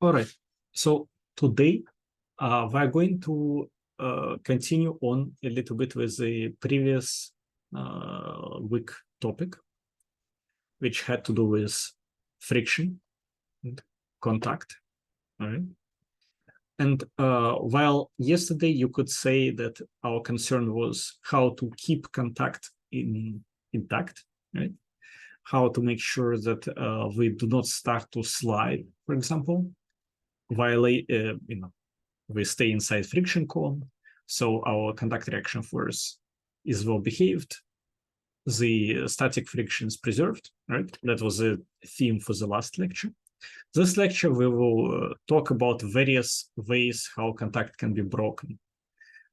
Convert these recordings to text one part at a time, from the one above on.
All right. So today we're going to continue on a little bit with the previous week topic, which had to do with friction and contact. All right. And while yesterday you could say that our concern was how to keep contact intact, right? How to make sure that we do not start to slide, for example, violate, we stay inside friction cone, so our contact reaction force is well behaved. The static friction is preserved, right? That was a theme for the last lecture. This lecture, we will talk about various ways how contact can be broken.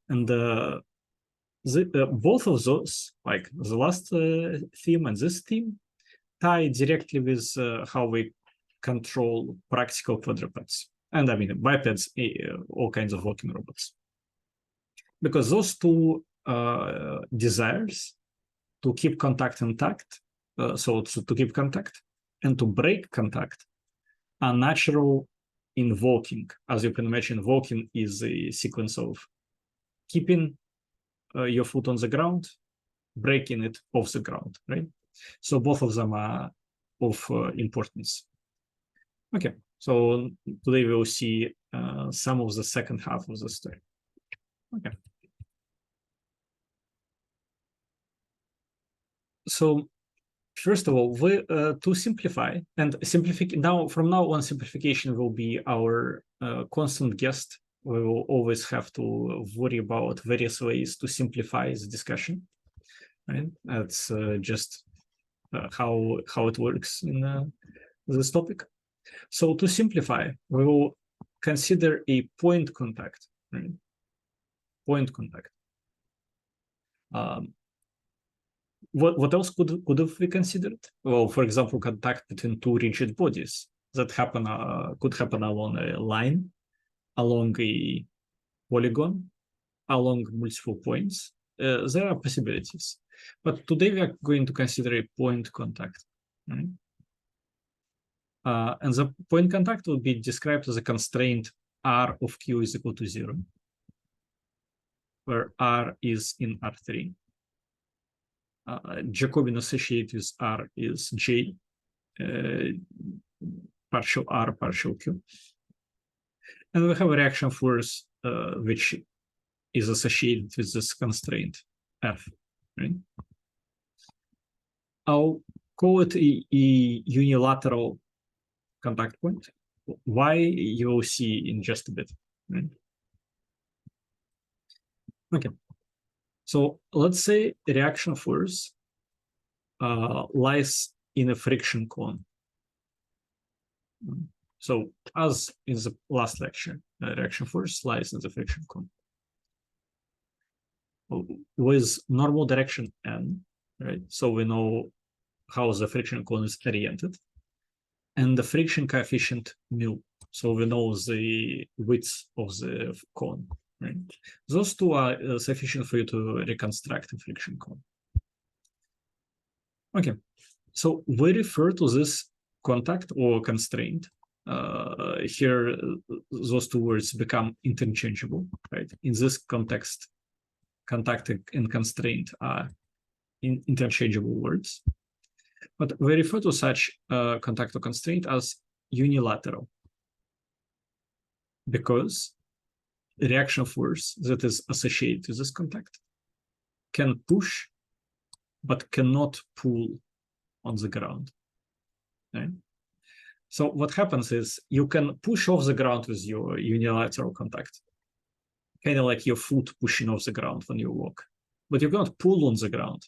And both of those, like the last theme and this theme, tie directly with how we control practical quadrupeds. And I mean, bipeds, all kinds of walking robots. Because those two desires to keep contact intact, so to keep contact and to break contact, are natural in walking. As you can imagine, walking is a sequence of keeping your foot on the ground, breaking it off the ground, right? So both of them are of importance. Okay, so today we will see some of the second half of the story. Okay. So first of all, to simplify, and from now on, simplification will be our constant guest. We will always have to worry about various ways to simplify the discussion. Right? That's just how it works in this topic. So to simplify, we will consider a point contact. Right? Point contact. What else could have we considered? Well, for example, contact between two rigid bodies that could happen along a line, along a polygon, along multiple points. There are possibilities, but today we are going to consider a point contact. Right? And the point contact will be described as a constraint R of Q is equal to 0, where R is in R3. Jacobian associated with R is J, partial R, partial Q. And we have a reaction force which is associated with this constraint F. Right? I'll call it a unilateral contact point. Why, you will see in just a bit. Right? Okay. So let's say reaction force lies in a friction cone. So as in the last lecture, reaction force lies in the friction cone with normal direction n, right? So we know how the friction cone is oriented, and the friction coefficient mu. So we know the width of the cone. Right? Those two are sufficient for you to reconstruct a friction cone. Okay, so we refer to this contact or constraint. Here, those two words become interchangeable, right? In this context, contact and constraint are interchangeable words. But we refer to such contact or constraint as unilateral, because reaction force that is associated with this contact can push but cannot pull on the ground. Right? So what happens is you can push off the ground with your unilateral contact, kind of like your foot pushing off the ground when you walk, but you cannot pull on the ground.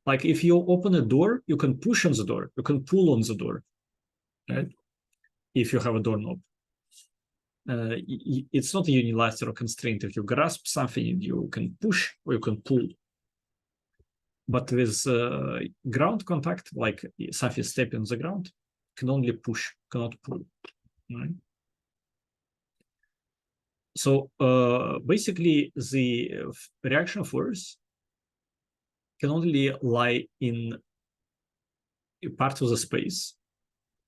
Like if you open a door, you can push on the door, you can pull on the door, right? If you have a doorknob. It's not a unilateral constraint. If you grasp something, you can push or you can pull. But with ground contact, like something stepping on the ground, can only push, cannot pull. Right? So basically, the reaction force can only lie in a part of the space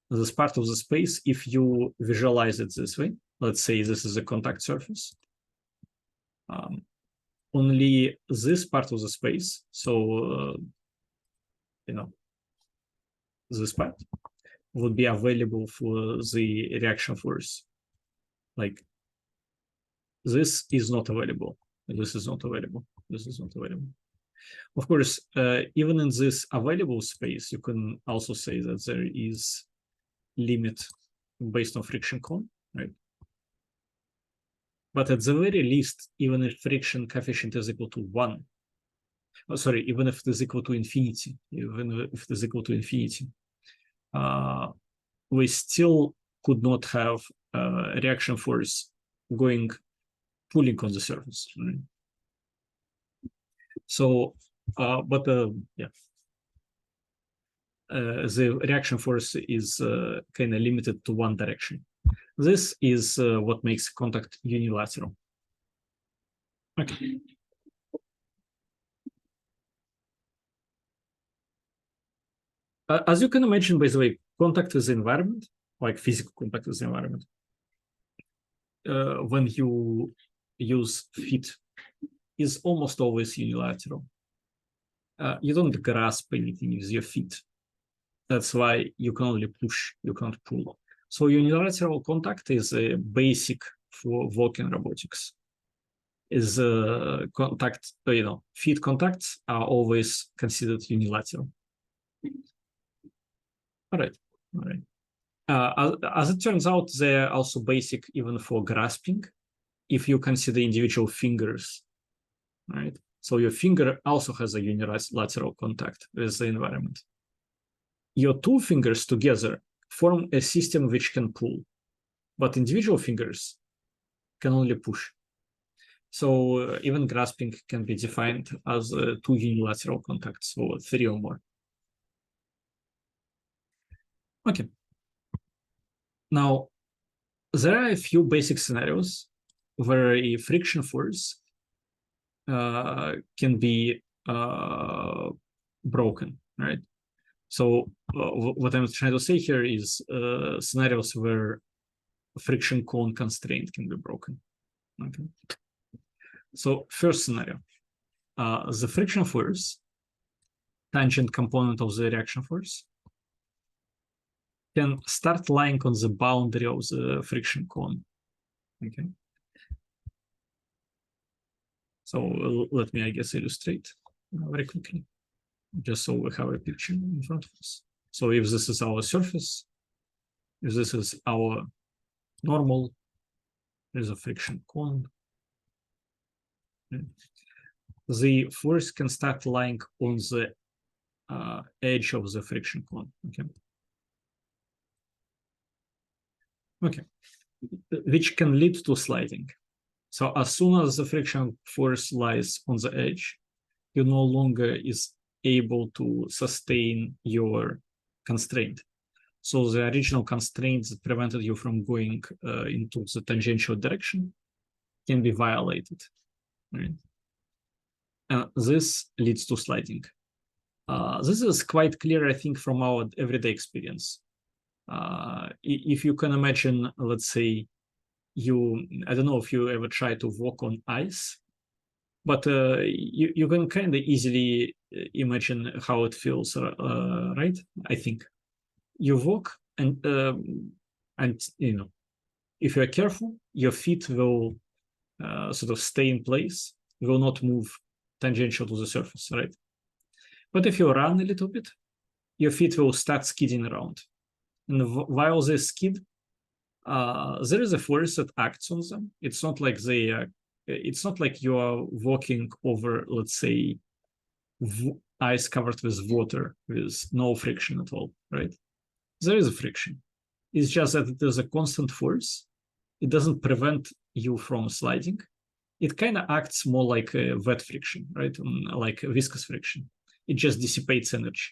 this part of the space, if you visualize it this way, let's say this is a contact surface, only this part of the space, so this part would be available for the reaction force. Like this is not available. This is not available. This is not available. Of course, even in this available space, you can also say that there is limit based on friction cone, right? But at the very least, even if friction coefficient is equal to 1, even if it is equal to infinity, we still could not have reaction force pulling on the surface, right? So, the reaction force is kind of limited to one direction. This is what makes contact unilateral. Okay. As you can imagine, by the way, contact with the environment, like physical contact with the environment, when you use feet, is almost always unilateral. You don't grasp anything with your feet. That's why you can only push, you can't pull. So unilateral contact is a basic for walking robotics. Is contact, feet contacts are always considered unilateral. All right. As it turns out, they're also basic even for grasping, if you consider individual fingers, right? So your finger also has a unilateral contact with the environment. Your two fingers together form a system which can pull, but individual fingers can only push. So even grasping can be defined as two unilateral contacts, or three or more. Okay. Now, there are a few basic scenarios where a friction force can be broken, right? So what I'm trying to say here is scenarios where friction cone constraint can be broken. Okay. So first scenario, the friction force, tangent component of the reaction force, can start lying on the boundary of the friction cone. Okay. So let me, I guess, illustrate very quickly, just so we have a picture in front of us. So if this is our surface, if this is our normal, there's a friction cone. The force can start lying on the edge of the friction cone. Okay, which can lead to sliding. So as soon as the friction force lies on the edge, you no longer is able to sustain your constraint. So the original constraints that prevented you from going into the tangential direction can be violated, right? This leads to sliding. This is quite clear, I think, from our everyday experience. If you can imagine, let's say, I don't know if you ever try to walk on ice, but you can kind of easily imagine how it feels, right? I think you walk and if you're careful, your feet will sort of stay in place, will not move tangential to the surface, right? But if you run a little bit, your feet will start skidding around. And while they skid, there is a force that acts on them. It's not like it's not like you are walking over, let's say, ice covered with water with no friction at all, right? There is a friction. It's just that there's a constant force. It doesn't prevent you from sliding. It kind of acts more like a wet friction, right? Like a viscous friction. It just dissipates energy,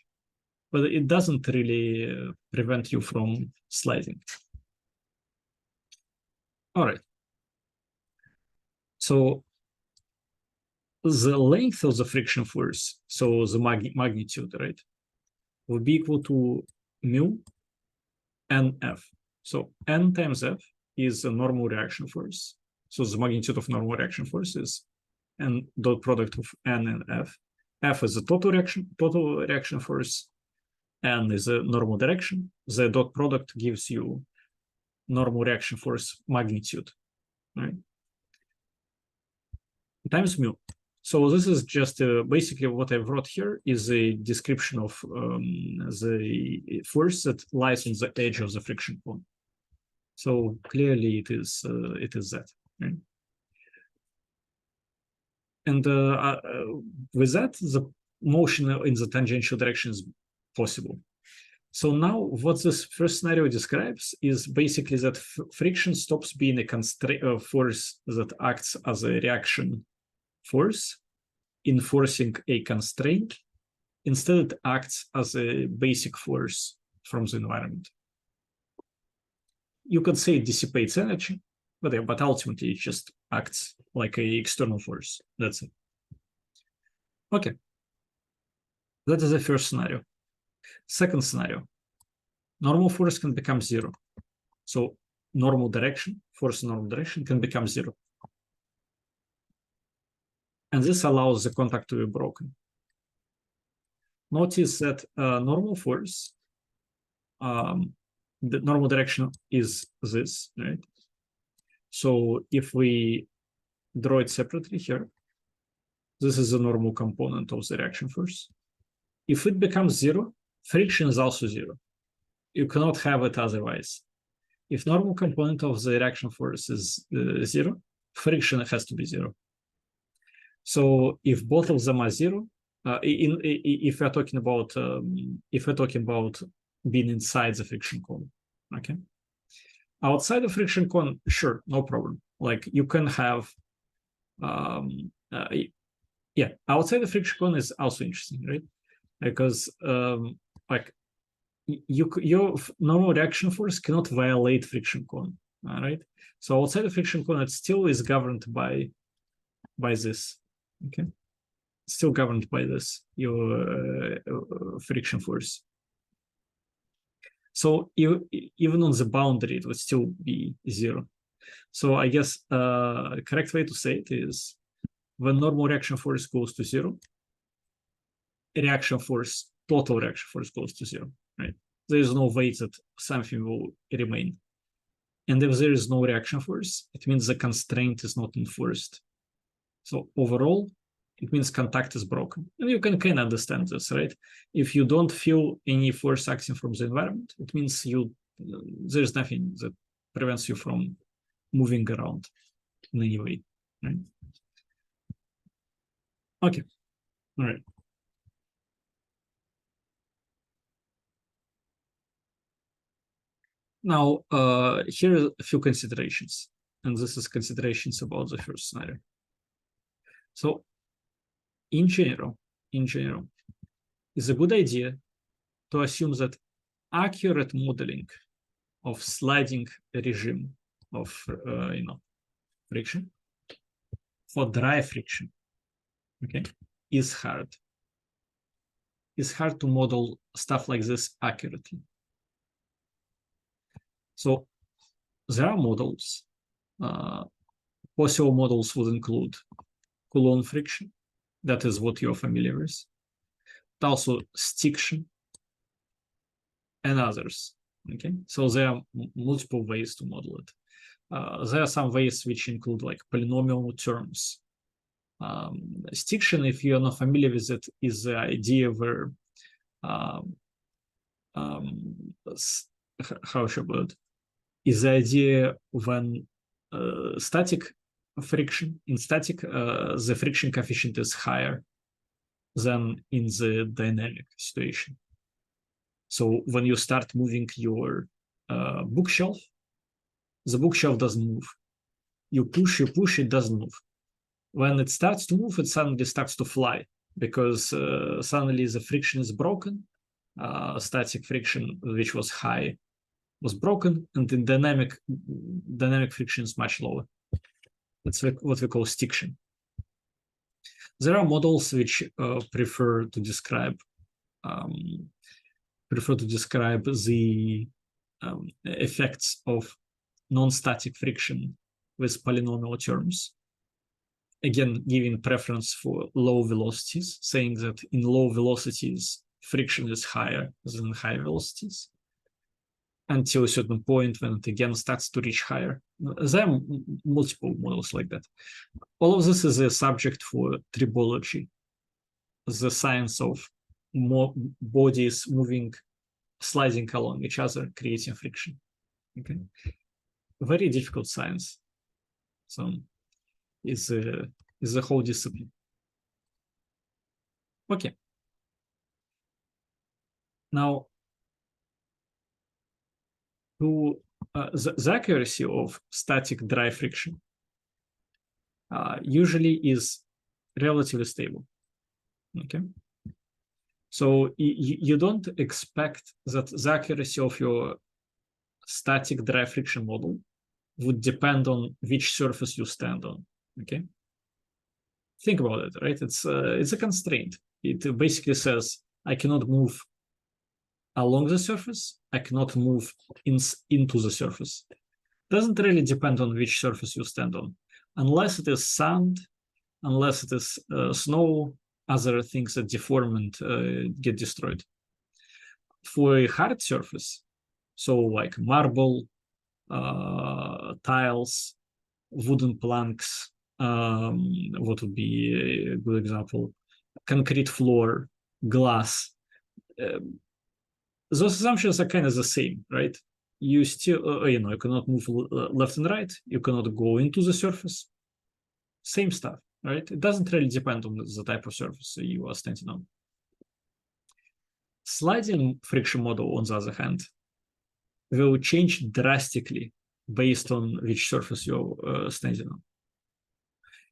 but it doesn't really prevent you from sliding. All right. So the length of the friction force, so the magnitude, right, will be equal to mu NF. So N times F is a normal reaction force. So the magnitude of normal reaction force is N dot product of N and F. F is the total reaction force. N is a normal direction. The dot product gives you normal reaction force magnitude, right? Times mu. So this is just basically what I wrote here is a description of the force that lies on the edge of the friction cone. So clearly it is that, right? And with that, the motion in the tangential direction is possible. So now what this first scenario describes is basically that friction stops being a force that acts as a reaction force, enforcing a constraint. Instead, it acts as a basic force from the environment. You could say it dissipates energy, but ultimately it just acts like an external force. That's it. Okay. That is the first scenario. Second scenario, normal force can become zero. So normal direction, force in normal direction can become zero. And this allows the contact to be broken. Notice that normal force, the normal direction is this, right? So if we draw it separately here, this is the normal component of the reaction force. If it becomes zero, friction is also zero. You cannot have it otherwise. If normal component of the reaction force is zero, friction has to be zero. So if both of them are zero, if we're talking about being inside the friction cone, okay. Outside the friction cone, sure, no problem. Like you can have, yeah, outside the friction cone is also interesting, right? Because like your normal reaction force cannot violate friction cone, all right? So outside the friction cone, it still is governed by this, okay? Still governed by this, your friction force. So even on the boundary, it would still be zero. So I guess correct way to say it is when normal reaction force goes to zero, total reaction force goes to zero, right? There is no way that something will remain. And if there is no reaction force, it means the constraint is not enforced. So overall, it means contact is broken. And you can kind of understand this, right? If you don't feel any force acting from the environment, it means there's nothing that prevents you from moving around in any way, right? Okay, all right. Now, here are a few considerations, and this is considerations about the first scenario. So, in general, it's a good idea to assume that accurate modeling of sliding regime of friction for dry friction, okay, is hard. It's hard to model stuff like this accurately. So there are models. Possible models would include Coulomb friction. That is what you're familiar with. But also stiction and others. Okay, so there are multiple ways to model it. There are some ways which include like polynomial terms. Stiction, if you're not familiar with it, is the idea where how should I put it? Is the idea when static friction, in static, the friction coefficient is higher than in the dynamic situation. So when you start moving your bookshelf, the bookshelf doesn't move. You push, it doesn't move. When it starts to move, it suddenly starts to fly because suddenly the friction is broken. Static friction, which was high, was broken, and the dynamic friction is much lower. That's what we call stiction. There are models which prefer to describe the effects of non-static friction with polynomial terms. Again, giving preference for low velocities, saying that in low velocities, friction is higher than high velocities until a certain point when it again starts to reach higher. There are multiple models like that. All of this is a subject for tribology, the science of bodies moving, sliding along each other, creating friction. Okay, very difficult science. So is a whole discipline. Okay. Now, to the accuracy of static dry friction usually is relatively stable. Okay. So you don't expect that the accuracy of your static dry friction model would depend on which surface you stand on. Okay. Think about it, right? It's a constraint. It basically says I cannot move along the surface. I cannot move into the surface. Doesn't really depend on which surface you stand on, unless it is sand, unless it is snow, other things that deform and get destroyed. For a hard surface, so like marble, tiles, wooden planks, what would be a good example? Concrete floor, glass. Those assumptions are kind of the same, right? You still, you cannot move left and right. You cannot go into the surface. Same stuff, right? It doesn't really depend on the type of surface you are standing on. Sliding friction model, on the other hand, will change drastically based on which surface you're standing on.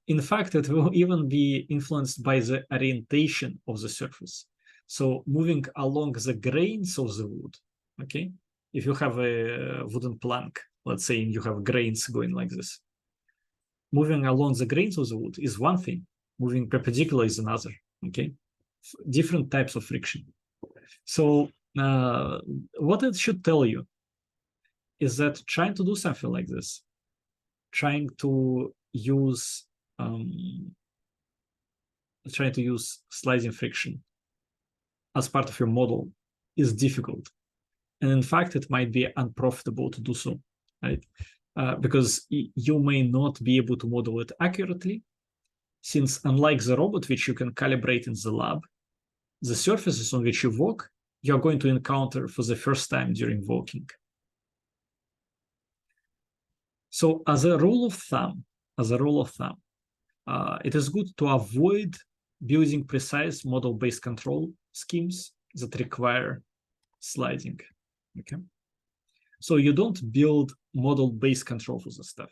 In fact, it will even be influenced by the orientation of the surface. So moving along the grains of the wood, okay? If you have a wooden plank, let's say you have grains going like this, moving along the grains of the wood is one thing, moving perpendicular is another, okay? Different types of friction. So what it should tell you is that trying to do something like this, trying to use sliding friction as part of your model is difficult. And in fact, it might be unprofitable to do so, right? Because you may not be able to model it accurately, since unlike the robot, which you can calibrate in the lab, the surfaces on which you walk, you're going to encounter for the first time during walking. So as a rule of thumb, it is good to avoid building precise model-based control schemes that require sliding. Okay. So you don't build model-based control for this stuff.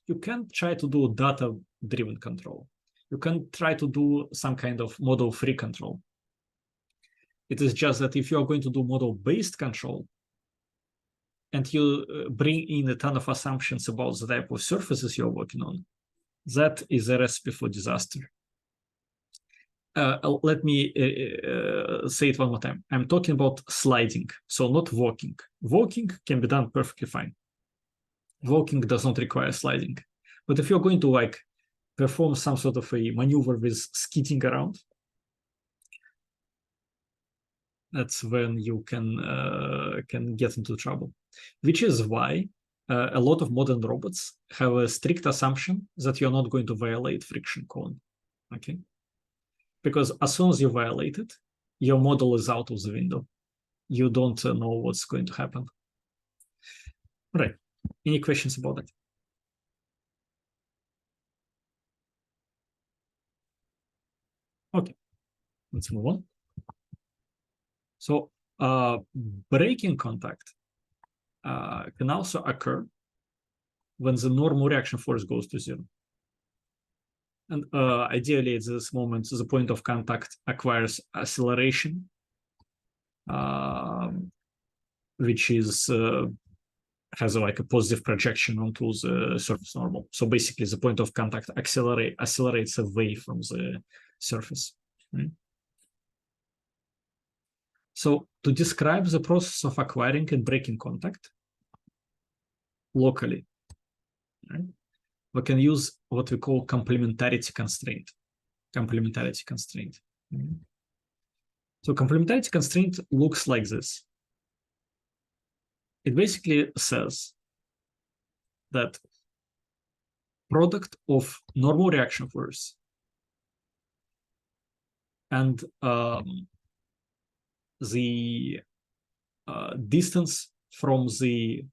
You can try to do data-driven control. You can try to do some kind of model-free control. It is just that if you are going to do model-based control and you bring in a ton of assumptions about the type of surfaces you're working on, that is a recipe for disaster. Let me say it one more time. I'm talking about sliding, so not walking. Walking can be done perfectly fine. Walking does not require sliding. But if you're going to perform some sort of a maneuver with skidding around, that's when you can get into trouble. Which is why a lot of modern robots have a strict assumption that you're not going to violate friction cone. Okay. Because as soon as you violate it, your model is out of the window. You don't know what's going to happen. All right. Any questions about that? Okay. Let's move on. So braking contact can also occur when the normal reaction force goes to zero. And ideally, at this moment, the point of contact acquires acceleration, which is has a positive projection onto the surface normal. So basically, the point of contact accelerates away from the surface. Right? So to describe the process of acquiring and breaking contact, locally, right? We can use what we call complementarity constraint. Complementarity constraint. So complementarity constraint looks like this. It basically says that product of normal reaction force and the distance from the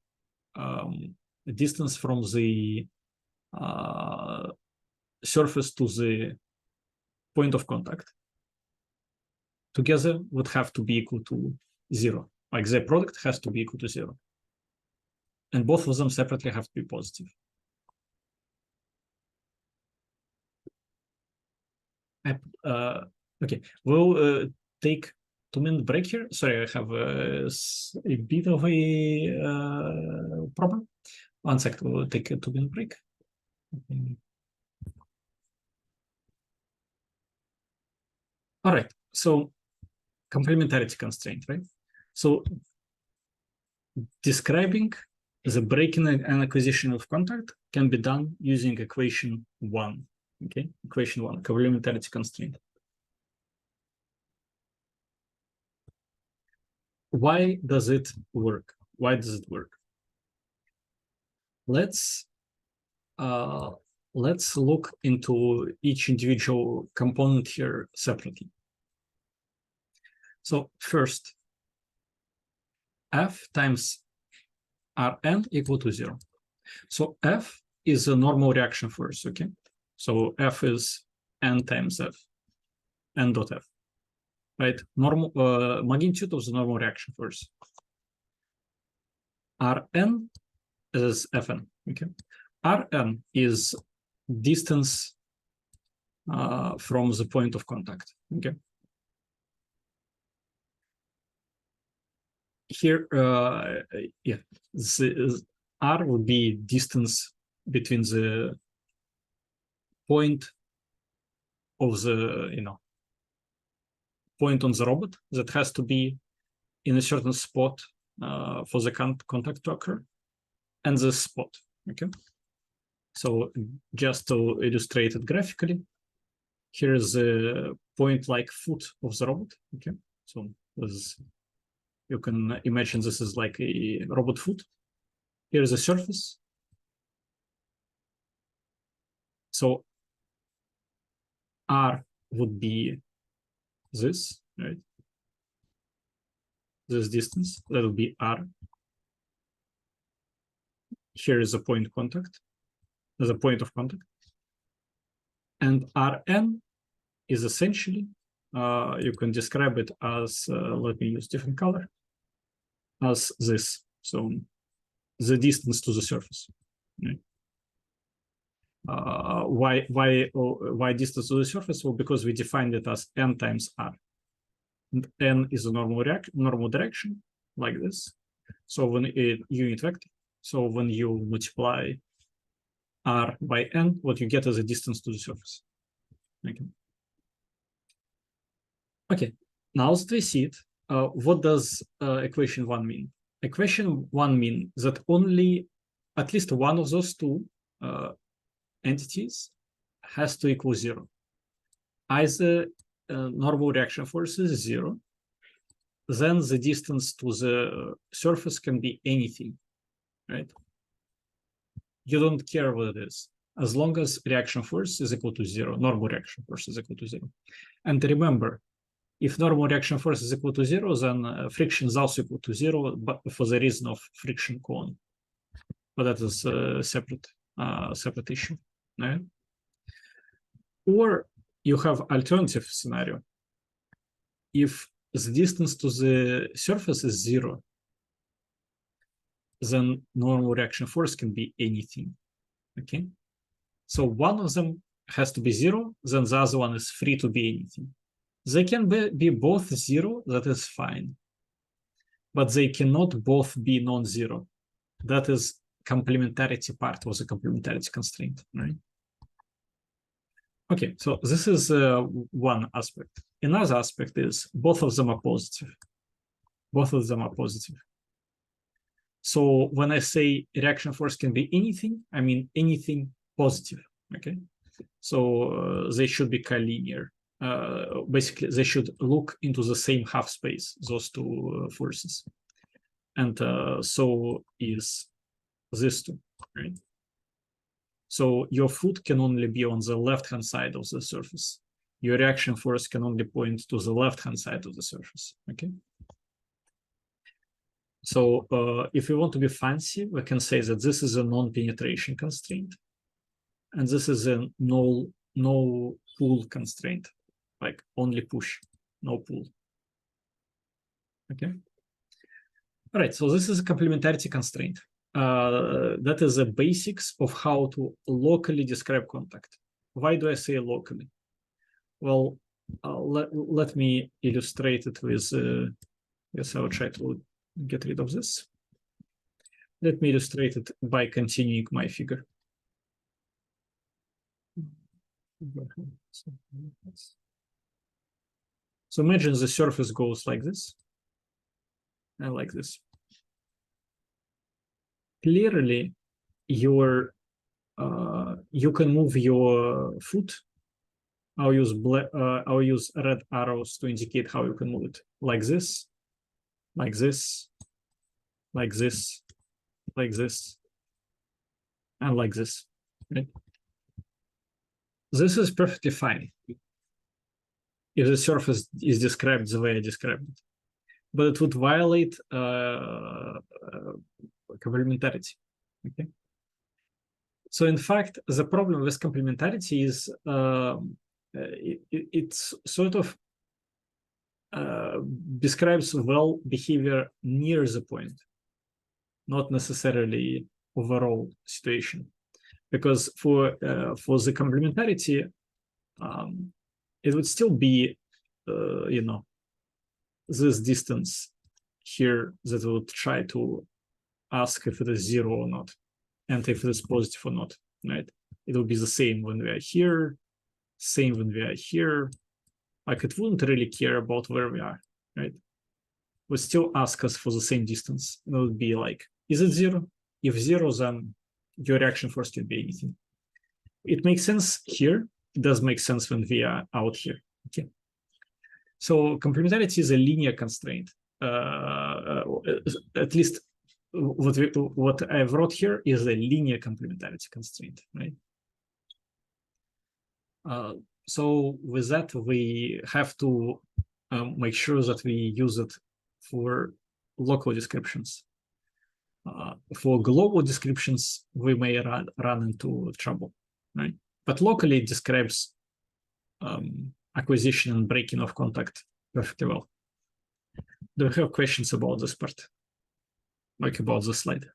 surface to the point of contact together would have to be equal to 0. Like the product has to be equal to 0. And both of them separately have to be positive. Okay, we'll take 2-minute break here. Sorry, I have a bit of a problem. 1 second, we'll take a 2-minute break. Okay. All right, so complementarity constraint, right? So describing the breaking and acquisition of contact can be done using equation 1. Okay, equation 1, complementarity constraint. Why does it work? Why does it work? Let's look into each individual component here separately. So first, F times Rn equal to 0. So F is a normal reaction force, okay? So F is N times F, N dot F, right? Normal magnitude of the normal reaction force. Rn is Fn, okay? Rn is distance from the point of contact, okay? Here, yeah, R would be distance between the point of the, point on the robot that has to be in a certain spot for the contact to occur, and the spot, okay? So just to illustrate it graphically, here is a point like foot of the robot, okay? So you can imagine this is like a robot foot. Here is a surface. So R would be this, right? This distance, that will be R. Here is a point contact, the point of contact. And Rn is essentially, you can describe it as, let me use different color, as this. So the distance to the surface. Right? Why distance to the surface? Well, because we defined it as N times R. And N is a normal direction, like this. So when it unit vector, so when you multiply R by N, what you get is a distance to the surface. Okay, now that we see it, what does equation 1 mean? Equation 1 means that only at least one of those two entities has to equal 0. Either normal reaction force is 0, then the distance to the surface can be anything, right? You don't care what it is, as long as reaction force is equal to 0, normal reaction force is equal to 0. And remember, if normal reaction force is equal to 0, then friction is also equal to 0, but for the reason of friction cone. But that is a separate issue, right? Or you have alternative scenario. If the distance to the surface is 0, then normal reaction force can be anything, okay? So one of them has to be 0, then the other one is free to be anything. They can be both 0, that is fine. But they cannot both be non-zero. That is complementarity part of the complementarity constraint, right? Okay, so this is one aspect. Another aspect is both of them are positive. Both of them are positive. So when I say reaction force can be anything, I mean anything positive, okay? So they should be collinear. Basically, they should look into the same half space, those two forces. And so is this two, right? So your foot can only be on the left-hand side of the surface. Your reaction force can only point to the left-hand side of the surface, okay? So if we want to be fancy, we can say that this is a non-penetration constraint. And this is a no pull constraint, like only push, no pull. Okay. All right, so this is a complementarity constraint. That is the basics of how to locally describe contact. Why do I say locally? Well, let me illustrate it with, yes, I will try to get rid of this. Let me illustrate it by continuing my figure. So imagine the surface goes like this and like this. Clearly, you can move your foot. I'll use red arrows to indicate how you can move it, like this, like this, like this, like this, and like this. Right? This is perfectly fine if the surface is described the way I described it, but it would violate complementarity. Okay. So in fact, the problem with complementarity is it's sort of describes well behavior near the point, not necessarily overall situation. Because for the complementarity, it would still be, you know, this distance here that would try to ask if it is zero or not, and if it is positive or not, right? It will be the same when we are here, same when we are here. Like it wouldn't really care about where we are, right? Would still ask us for the same distance. It would be like, is it zero? If zero, then your reaction force can be anything. It makes sense here. It does make sense when we are out here. Okay. So complementarity is a linear constraint. At least what I wrote here is a linear complementarity constraint, right? So with that, we have to make sure that we use it for local descriptions. For global descriptions, we may run into trouble, right? But locally, it describes acquisition and breaking of contact perfectly well. Do you have questions about this part? Like about the slide?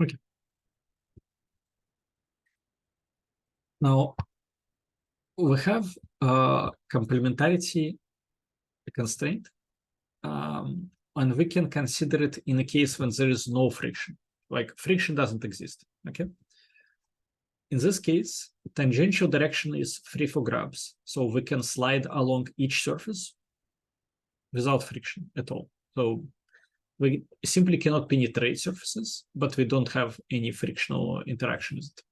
Okay. Now, we have complementarity constraint, and we can consider it in a case when there is no friction, like friction doesn't exist, okay? In this case, tangential direction is free for grabs, so we can slide along each surface without friction at all. So we simply cannot penetrate surfaces, but we don't have any frictional interaction with it.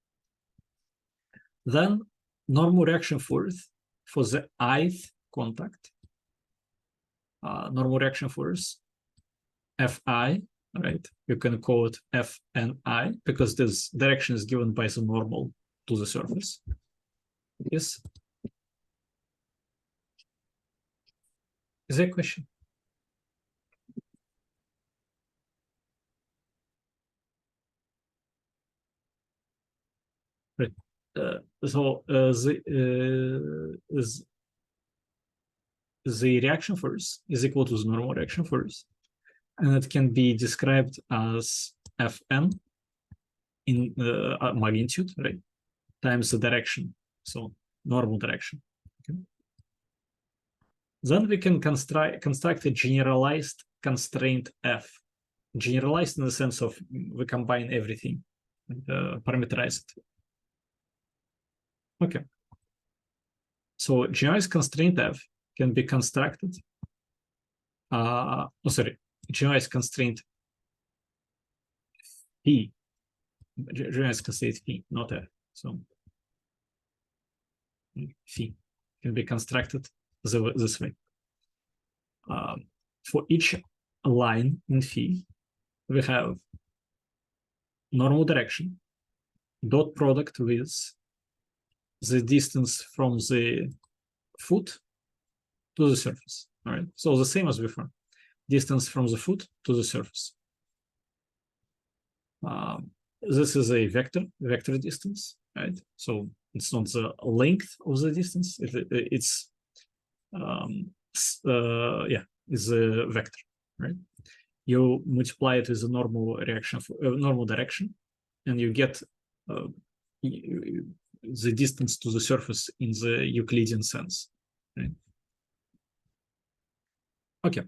Then normal reaction force for the ith contact, normal reaction force, Fi, right? You can call it Fni because this direction is given by the normal to the surface. Yes? Is there a question? Right. So the reaction force is equal to the normal reaction force, and it can be described as Fn in magnitude, right, times the direction, so normal direction. Okay. Then we can construct a generalized constraint F. Generalized in the sense of we combine everything, parameterize it. Okay. So generalized constraint f can be constructed. Generalized constraint p, generalized constraint p, not f. So phi can be constructed this way. For each line in phi, we have normal direction dot product with the distance from the foot to the surface. All right, so the same as before, distance from the foot to the surface. This is a vector distance, right? So it's not the length of the distance; it's is a vector, right? You multiply it with a normal reaction, normal direction, and you get the distance to the surface in the Euclidean sense, right? Okay,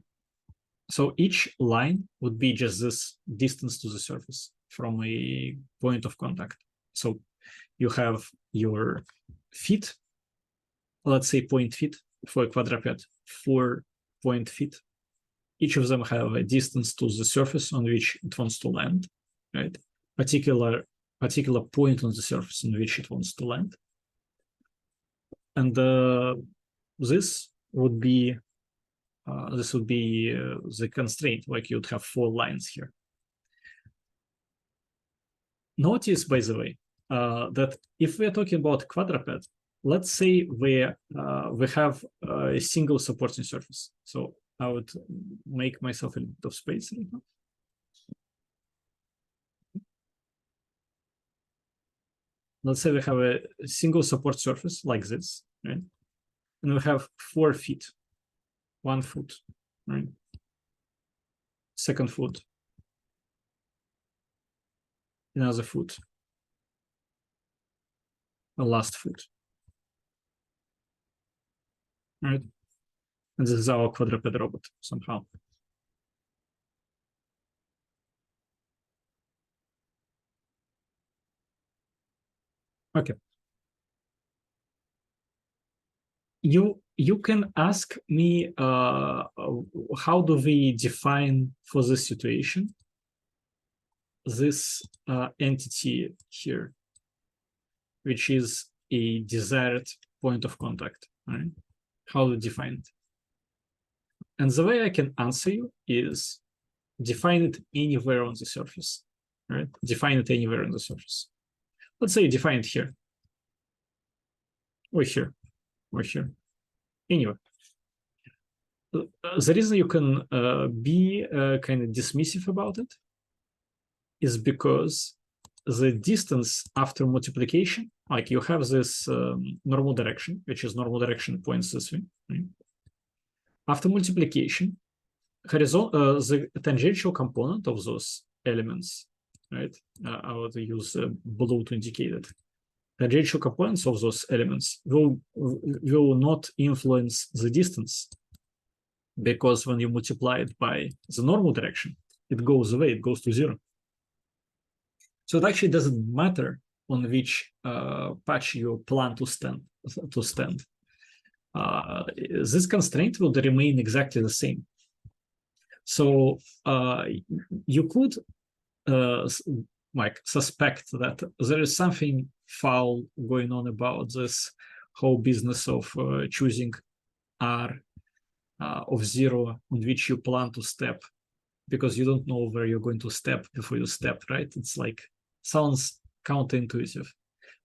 so each line would be just this distance to the surface from a point of contact. So you have your feet, let's say point feet for a quadruped, 4 point feet. Each of them have a distance to the surface on which it wants to land, right? Particular point on the surface on which it wants to land. And this would be the constraint, like you'd have 4 lines here. Notice, by the way, that if we're talking about quadruped, let's say we have a single supporting surface. So I would make myself a bit of space right now. Let's say we have a single support surface like this, right? And we have 4 feet, 1 foot, right? Second foot, another foot, the last foot, right? And this is our quadruped robot somehow. Okay. You can ask me how do we define for this situation this entity here, which is a desired point of contact, right? How to define it? And the way I can answer you is define it anywhere on the surface, right? Define it anywhere on the surface. Let's say you define it here, or here, or here. Anyway, the reason you can be kind of dismissive about it is because the distance after multiplication, like you have this normal direction, which is normal direction points this way, right? After multiplication, the tangential component of those elements, right? I would use blue to indicate it. Tangential components of those elements will not influence the distance, because when you multiply it by the normal direction, it goes away, it goes to 0. So it actually doesn't matter on which patch you plan to stand. This constraint will remain exactly the same. So you could suspect that there is something foul going on about this whole business of choosing R of 0 on which you plan to step, because you don't know where you're going to step before you step, right? It's like, sounds counterintuitive.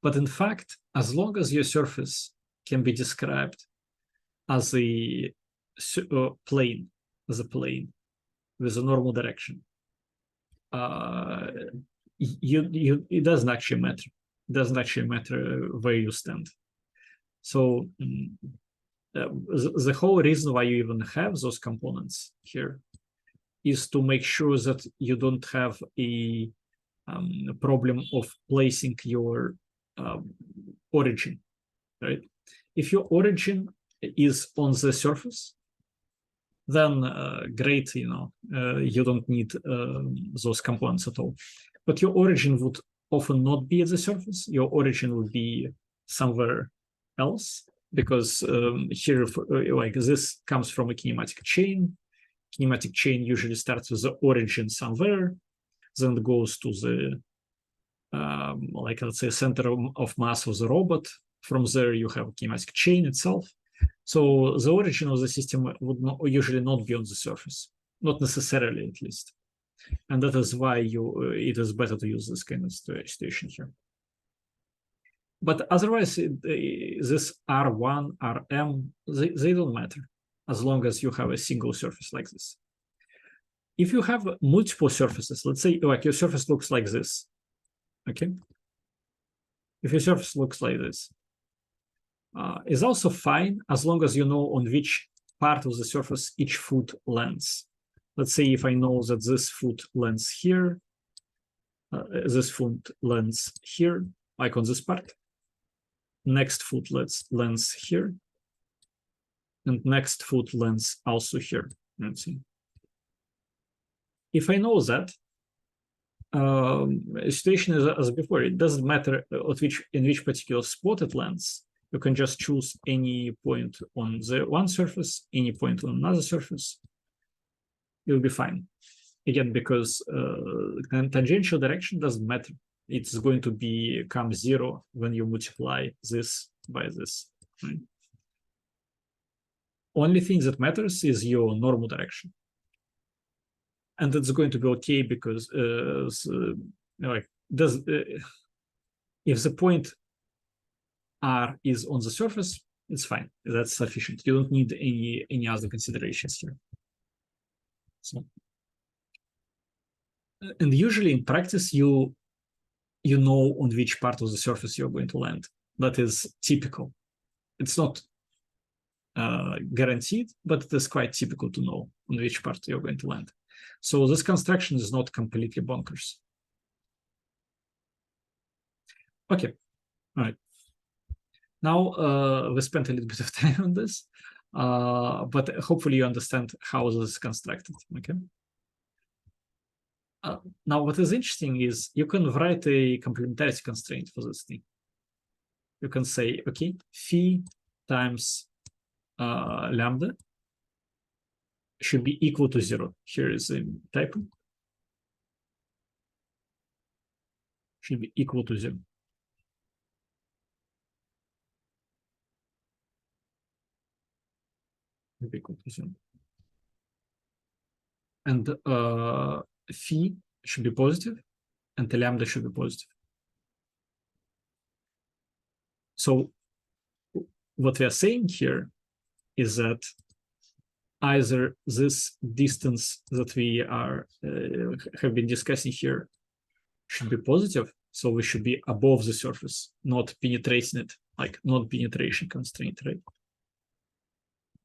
But in fact, as long as your surface can be described as a plane with a normal direction, it doesn't actually matter. It doesn't actually matter where you stand. So the whole reason why you even have those components here is to make sure that you don't have a problem of placing your origin, right? If your origin is on the surface, then great, you don't need those components at all. But your origin would often not be at the surface. Your origin would be somewhere else, because here, like this comes from a kinematic chain. Kinematic chain usually starts with the origin somewhere, then it goes to the, like let's say, center of mass of the robot. From there, you have a kinematic chain itself. So the origin of the system would usually not be on the surface, not necessarily at least. And that is why it is better to use this kind of situation here. But otherwise, this R1, Rm, they don't matter as long as you have a single surface like this. If you have multiple surfaces, let's say like your surface looks like this, okay? If your surface looks like this, is also fine as long as you know on which part of the surface each foot lands. Let's say if I know that this foot lands here, this foot lands here, like on this part, next foot lands here, and next foot lands also here. Let's see. If I know that, situation is as before. It doesn't matter in which particular spot it lands. You can just choose any point on the one surface, any point on another surface. You'll be fine. Again, because tangential direction doesn't matter. It's going to become 0 when you multiply this by this. Right? Only thing that matters is your normal direction. And it's going to be okay because if the point R is on the surface, it's fine. That's sufficient. You don't need any other considerations here. So, and usually in practice, you know on which part of the surface you're going to land. That is typical. It's not guaranteed, but it is quite typical to know on which part you're going to land. So this construction is not completely bonkers. Okay, all right. Now we spent a little bit of time on this, but hopefully you understand how this is constructed, okay? Now what is interesting is you can write a complementarity constraint for this thing. You can say, okay, phi times lambda should be equal to 0. Here is a typo. Should be equal to 0. Equal to 0. And phi should be positive, and the lambda should be positive. So what we are saying here is that either this distance that we have been discussing here should be positive, so we should be above the surface, not penetrating it, like not penetration constraint, right?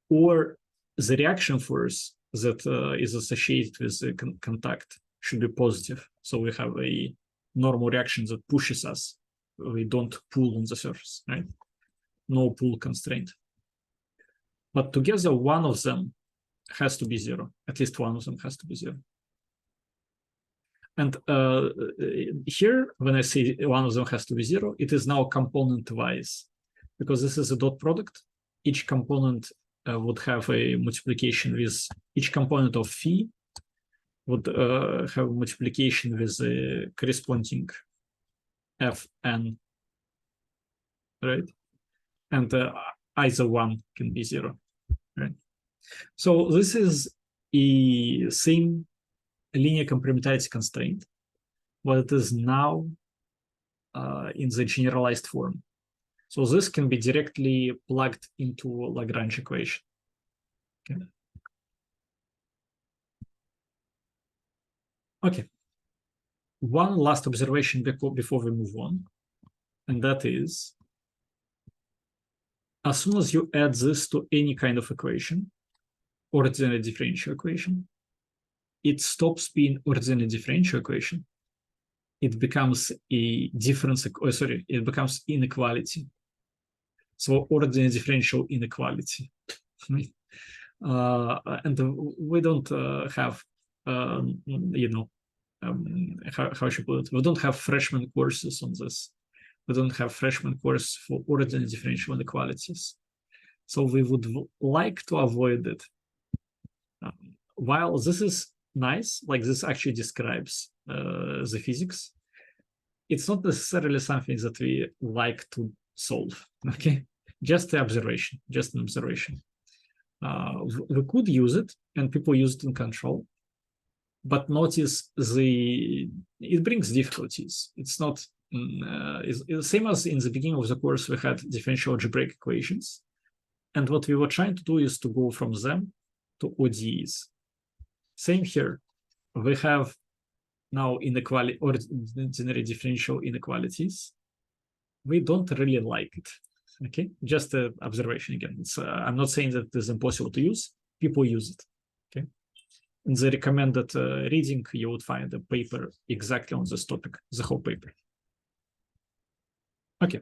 Or the reaction force that is associated with the contact should be positive, so we have a normal reaction that pushes us. We don't pull on the surface, right? No pull constraint. But together, one of them has to be 0. At least one of them has to be 0. And here, when I say one of them has to be 0, it is now component-wise, because this is a dot product. Each component would have a multiplication with each component of phi would have multiplication with the corresponding fn, right? And either one can be 0, right? So this is a same linear complementarity constraint, but it is now in the generalized form. So this can be directly plugged into Lagrange equation. Okay. Okay. One last observation before we move on, and that is, as soon as you add this to any kind of equation, ordinary differential equation, it stops being ordinary differential equation. It becomes a difference, it becomes inequality. So ordinary differential inequality. And we don't have, how should I put it? We don't have freshman courses on this. We don't have freshman course for ordinary differential inequalities. So we would like to avoid it. While this is nice, like this actually describes the physics, it's not necessarily something that we like to solve, okay? Just the observation, just an observation. We could use it, and people use it in control, but notice it brings difficulties. It's not it's the same as in the beginning of the course we had differential algebraic equations, and what we were trying to do is to go from them to ODEs. Same here. We have now inequality, ordinary differential inequalities. We don't really like it. Okay, just an observation again. I'm not saying that it's impossible to use. People use it. Okay, in the recommended reading, you would find a paper exactly on this topic, the whole paper. Okay.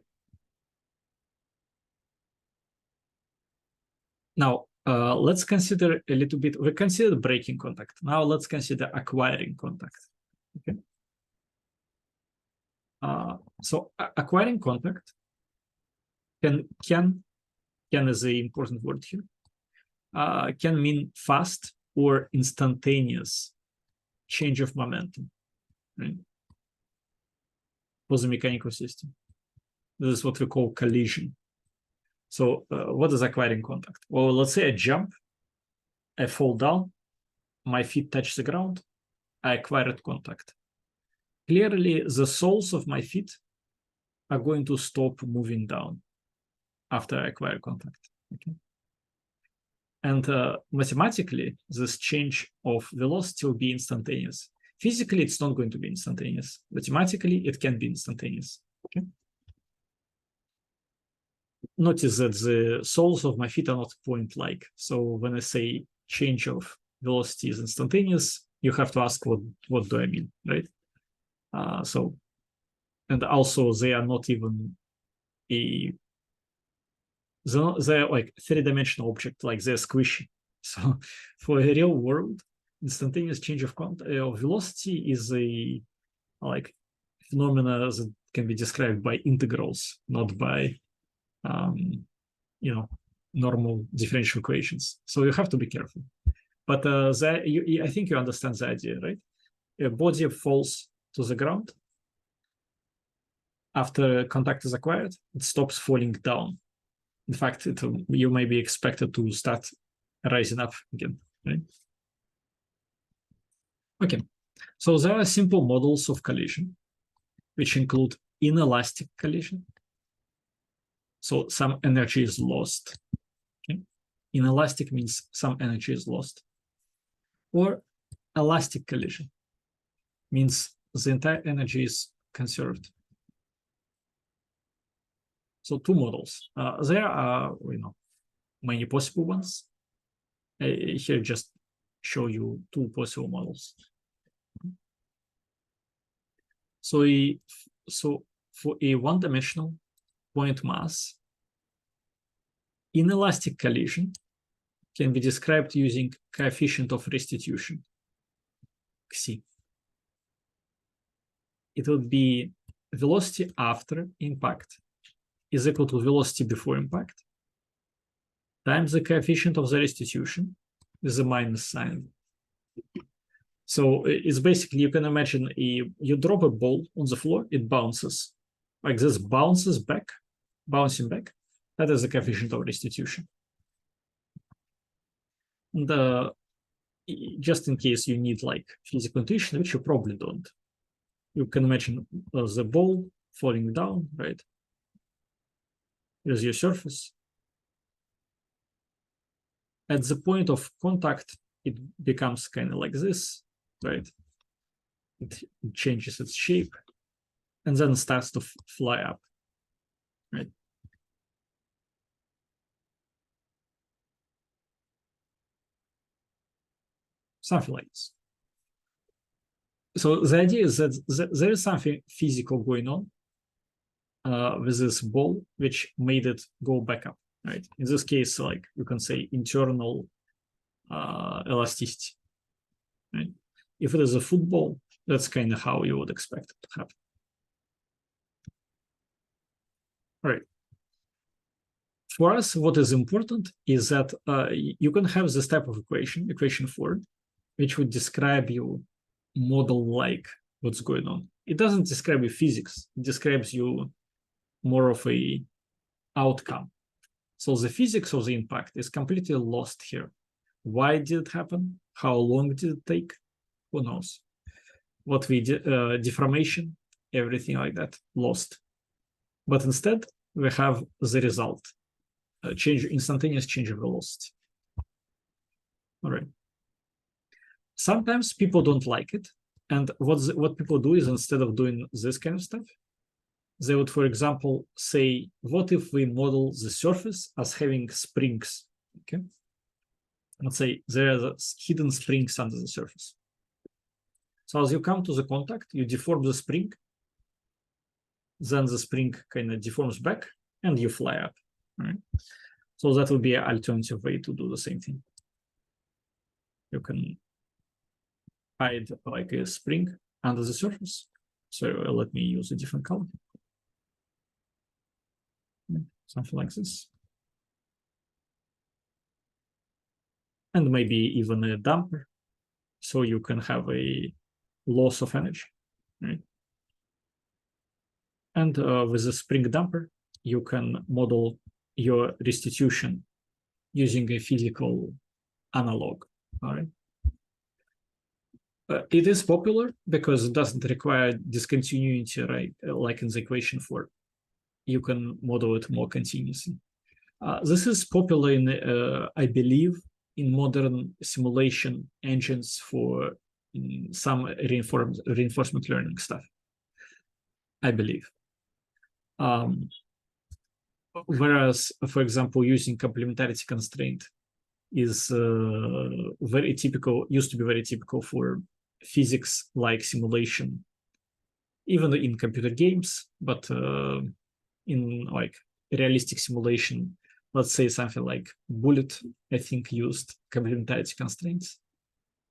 Now, let's consider a little bit. We considered breaking contact. Now let's consider acquiring contact. Okay. So acquiring contact can is the important word here. Can mean fast or instantaneous change of momentum, right? For the mechanical system. This is what we call collision. So what is acquiring contact? Well, let's say I jump, I fall down, my feet touch the ground, I acquired contact. Clearly, the soles of my feet are going to stop moving down after I acquire contact. Okay. And mathematically, this change of velocity will be instantaneous. Physically, it's not going to be instantaneous. Mathematically, it can be instantaneous. Okay. Notice that the soles of my feet are not point-like. So when I say change of velocity is instantaneous, you have to ask what do I mean, right? And also they are not even they're like three-dimensional object, like they're squishy. So for a real world, instantaneous change of velocity is a like phenomena that can be described by integrals, not by normal differential equations. So you have to be careful. But I think you understand the idea, right? A body falls to the ground. After contact is acquired, it stops falling down. In fact, you may be expected to start rising up again, right? Okay, so there are simple models of collision, which include inelastic collision. So some energy is lost. Okay? Inelastic means some energy is lost. Or elastic collision means the entire energy is conserved. So two models. There are many possible ones. Here just show you two possible models. So for a one-dimensional point mass, inelastic collision can be described using coefficient of restitution, Xi. It would be velocity after impact is equal to velocity before impact times the coefficient of the restitution with a minus sign. So it's basically, you can imagine you drop a ball on the floor, it bounces. Like this bounces back, bouncing back. That is the coefficient of restitution. And just in case you need like physical intuition, which you probably don't, you can imagine the ball falling down, right? Here's your surface. At the point of contact, it becomes kind of like this, right? It changes its shape and then starts to fly up, right? Something like this. So the idea is that there is something physical going on with this ball, which made it go back up, right? In this case, like you can say internal elasticity, right? If it is a football, that's kind of how you would expect it to happen. All right. For us, what is important is that you can have this type of equation 4, which would describe you model-like what's going on. It doesn't describe you physics. It describes you more of a outcome. So the physics of the impact is completely lost here. Why did it happen? How long did it take? Who knows? What we did, deformation, everything like that, lost. But instead, we have the result, instantaneous change of velocity. All right. Sometimes people don't like it. And what people do is, instead of doing this kind of stuff, they would, for example, say, what if we model the surface as having springs? Okay. Let's say there are hidden springs under the surface. So as you come to the contact, you deform the spring, then the spring kind of deforms back, and you fly up. Right? So that would be an alternative way to do the same thing. You can hide like a spring under the surface. So let me use a different color. Something like this. And maybe even a damper. So you can have a loss of energy, right? And with the spring damper, you can model your restitution using a physical analog, all right? It is popular because it doesn't require discontinuity, right? Like in the equation 4. You can model it more continuously. This is popular in, I believe, in modern simulation engines for some reinforcement learning stuff, I believe. Whereas, for example, using complementarity constraint is very typical, used to be very typical for physics-like simulation, even in computer games, but in like realistic simulation, let's say something like Bullet, I think, used complementarity constraints,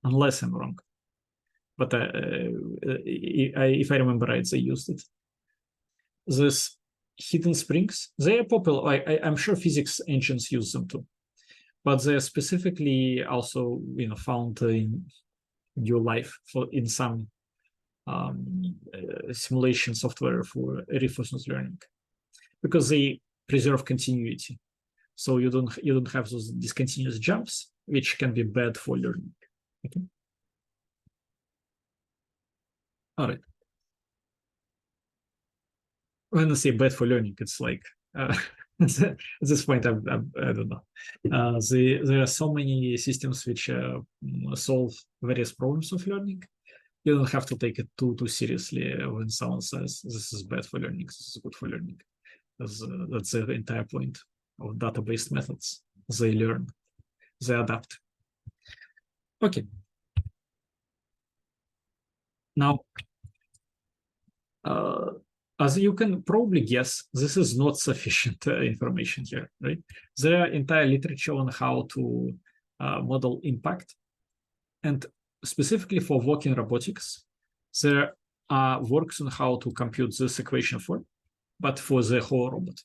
unless I'm wrong. But if I remember right, they used it. These hidden springs, they are popular. I'm sure physics engines use them too, but they are specifically also, found in real life in some simulation software for reinforcement learning, because they preserve continuity. So you don't have those discontinuous jumps, which can be bad for learning. Okay. All right. When I say bad for learning, it's like at this point, I don't know. There are so many systems which solve various problems of learning. You don't have to take it too seriously when someone says this is bad for learning, this is good for learning. That's the entire point of database methods. They learn, they adapt. Okay. Now, as you can probably guess, this is not sufficient information here, right? There are entire literature on how to model impact. And specifically for walking robotics, there are works on how to compute this equation 4, but for the whole robot.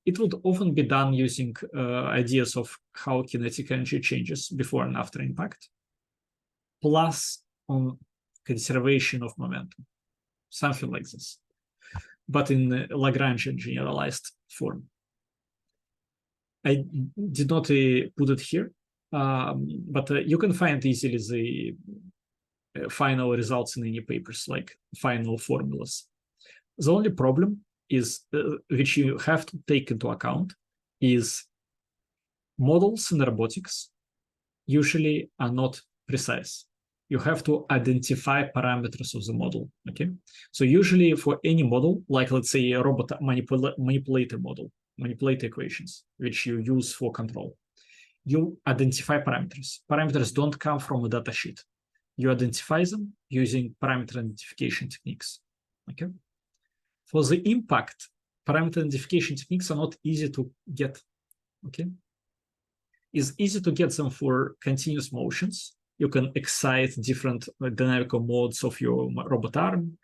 It would often be done using ideas of how kinetic energy changes before and after impact, plus on conservation of momentum, something like this, but in Lagrangian generalized form. I did not put it here, but you can find easily the final results in any papers, like final formulas. The only problem is, which you have to take into account, is models in robotics usually are not precise. You have to identify parameters of the model, okay? So usually for any model, like let's say a robot manipulator model, manipulator equations, which you use for control, you identify parameters. Parameters don't come from a data sheet. You identify them using parameter identification techniques, okay? For the impact, parameter identification techniques are not easy to get, okay? It's easy to get them for continuous motions. You can excite different dynamical modes of your robot arm,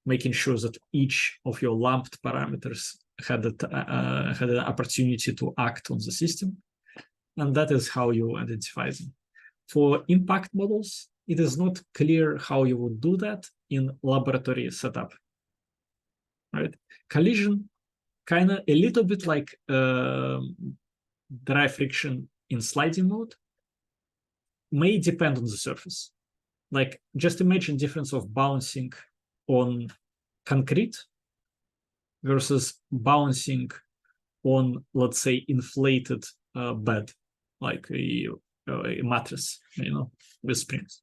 making sure that each of your lumped parameters had an opportunity to act on the system, and that is how you identify them. For impact models, it is not clear how you would do that in laboratory setup, right? Collision, kind of a little bit like dry friction in sliding mode, may depend on the surface. Like, just imagine difference of bouncing on concrete versus bouncing on, let's say, inflated bed, like a mattress, with springs,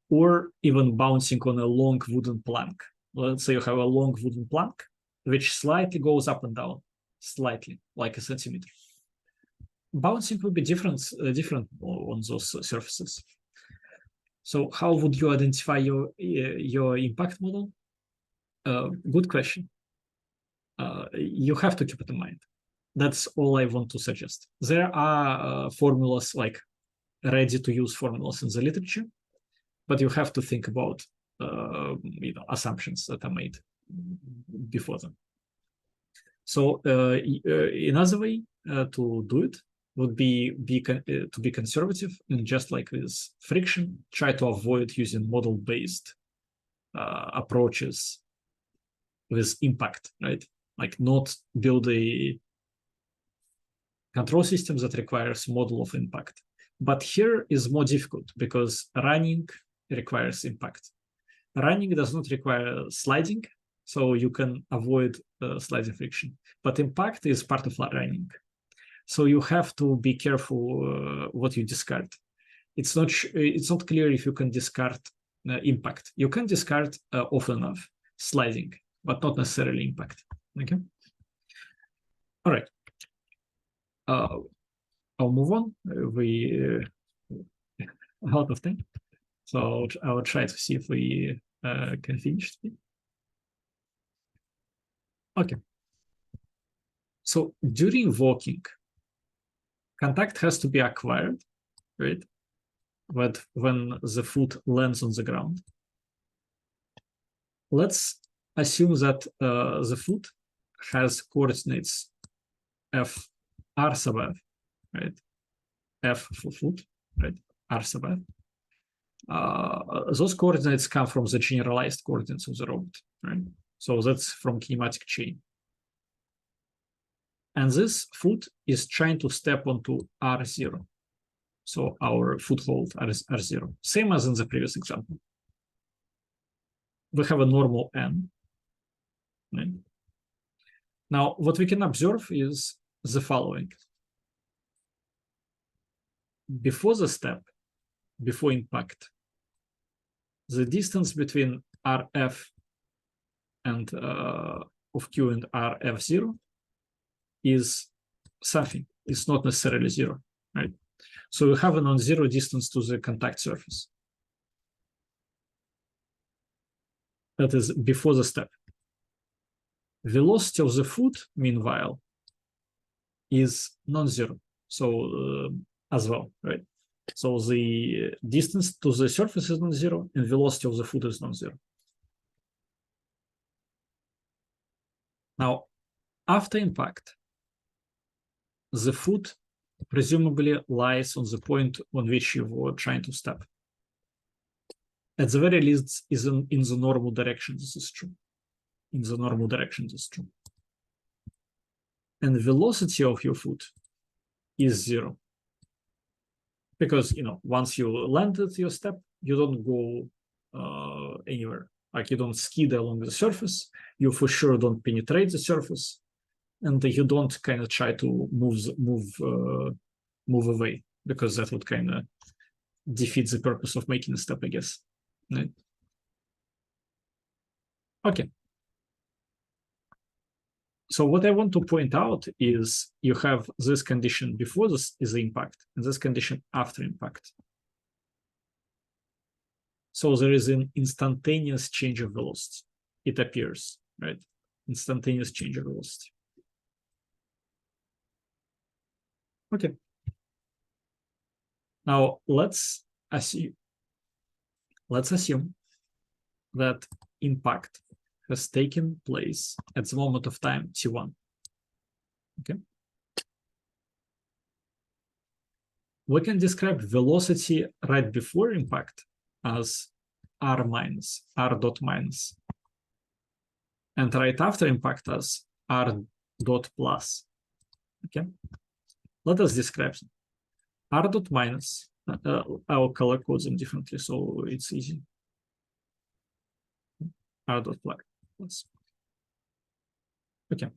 or even bouncing on a long wooden plank. Let's say you have a long wooden plank which slightly goes up and down, slightly, like a centimeter. Bouncing will be different on those surfaces. So how would you identify your impact model? Good question. You have to keep it in mind. That's all I want to suggest. There are formulas, like ready-to-use formulas in the literature, but you have to think about assumptions that are made before them. So another way to do it would be to be conservative, and just like with friction, try to avoid using model-based approaches with impact, right? Like, not build a control system that requires model of impact. But here is more difficult because running requires impact. Running does not require sliding, so you can avoid sliding friction. But impact is part of running. So you have to be careful what you discard. It's not clear if you can discard impact. You can discard often enough sliding, but not necessarily impact. Okay. All right. I'll move on. We out of time, so I'll try to see if we can finish. Okay. So during walking, contact has to be acquired, right? But when the foot lands on the ground, let's assume that the foot has coordinates f r sub f, right? F for foot, right? R sub f. Those coordinates come from the generalized coordinates of the robot, right? So that's from kinematic chain. And this foot is trying to step onto R0. So our foothold R0, same as in the previous example. We have a normal N. Right? Now, what we can observe is the following. Before the step, before impact, the distance between RF and of Q and RF0 is something. It's not necessarily zero, right? So you have a non-zero distance to the contact surface. That is before the step. Velocity of the foot, meanwhile, is non-zero. So as well, right? So the distance to the surface is non-zero, and velocity of the foot is non-zero. Now, after impact, the foot presumably lies on the point on which you were trying to step. At the very least, is in the normal direction. This is true. In the normal direction, this is true. And the velocity of your foot is zero. Because, once you landed your step, you don't go anywhere. Like, you don't skid along the surface. You for sure don't penetrate the surface, and you don't kind of try to move away, because that would kind of defeat the purpose of making a step, I guess. Right? Okay. So what I want to point out is you have this condition before this is the impact, and this condition after impact. So there is an instantaneous change of velocity. It appears, right? Instantaneous change of velocity. Okay. Now let's assume that impact has taken place at the moment of time t1. Okay. We can describe velocity right before impact as r minus, r dot minus, and right after impact as r dot plus. Okay. Let us describe them. R dot minus, I'll color code them differently so it's easy. R dot plus. Okay.